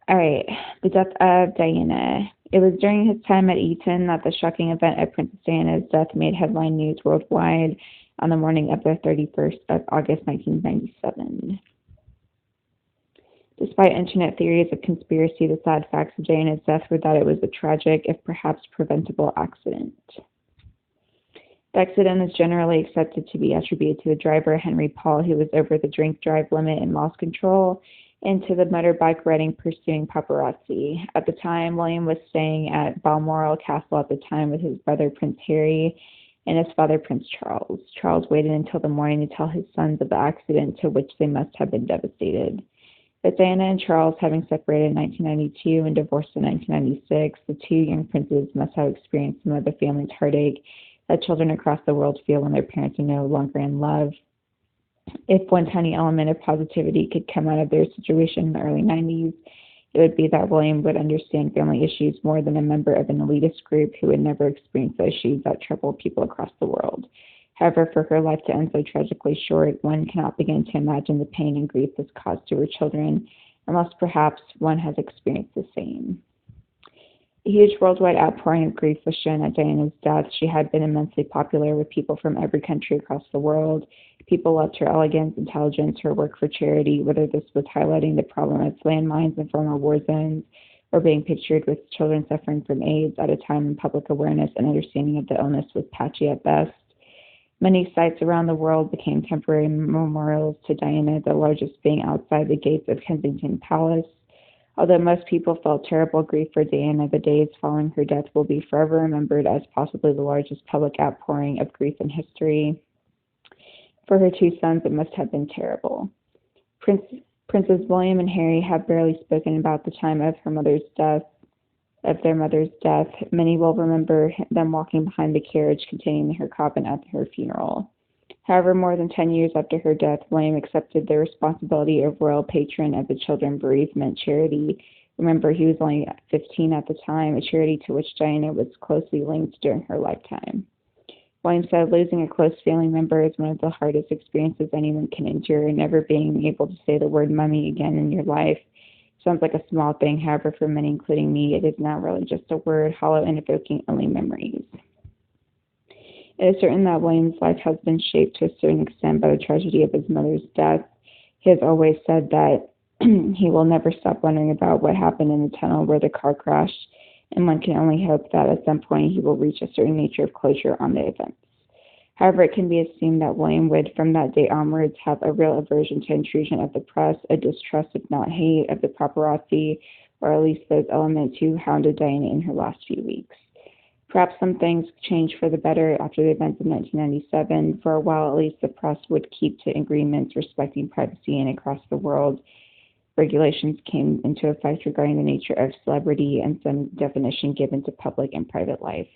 All right, the death of Diana. It was during his time at Eton that the shocking event of Princess Diana's death made headline news worldwide on the morning of the 31st of August 1997. Despite internet theories of conspiracy, the sad facts of Diana's death were that it was a tragic, if perhaps preventable, accident. The accident is generally accepted to be attributed to the driver, Henry Paul, who was over the drink drive limit and lost control, and to the motorbike riding pursuing paparazzi. At the time, William was staying at Balmoral Castle at the time with his brother Prince Harry and his father Prince Charles. Charles waited until the morning to tell his sons of the accident, to which they must have been devastated. But Diana and Charles, having separated in 1992 and divorced in 1996, the two young princes must have experienced some of the family's heartache that children across the world feel when their parents are no longer in love. If one tiny element of positivity could come out of their situation in the early 90s, it would be that William would understand family issues more than a member of an elitist group who would never experience the issues that trouble people across the world. However, for her life to end so tragically short, one cannot begin to imagine the pain and grief this caused to her children, unless perhaps one has experienced the same. A huge worldwide outpouring of grief was shown at Diana's death. She had been immensely popular with people from every country across the world. People loved her elegance, intelligence, her work for charity, whether this was highlighting the problem of landmines in former war zones or being pictured with children suffering from AIDS at a time when public awareness and understanding of the illness was patchy at best. Many sites around the world became temporary memorials to Diana, the largest being outside the gates of Kensington Palace. Although most people felt terrible grief for Diana, the days following her death will be forever remembered as possibly the largest public outpouring of grief in history. For her two sons, it must have been terrible. Princes William and Harry have barely spoken about the time of their mother's death. Many will remember them walking behind the carriage containing her coffin at her funeral. However, more than 10 years after her death, William accepted the responsibility of royal patron of the Children's Bereavement Charity. Remember, he was only 15 at the time, a charity to which Diana was closely linked during her lifetime. William said, "Losing a close family member is one of the hardest experiences anyone can endure. Never being able to say the word mummy again in your life sounds like a small thing. However, for many, including me, it is not really just a word, hollow and evoking only memories." It is certain that William's life has been shaped to a certain extent by the tragedy of his mother's death. He has always said that he will never stop wondering about what happened in the tunnel where the car crashed, and one can only hope that at some point he will reach a certain nature of closure on the events. However, it can be assumed that William would, from that day onwards, have a real aversion to intrusion of the press, a distrust, if not hate, of the paparazzi, or at least those elements who hounded Diana in her last few weeks. Perhaps some things changed for the better after the events of 1997. For a while, at least, the press would keep to agreements respecting privacy, and across the world, regulations came into effect regarding the nature of celebrity and some definition given to public and private life.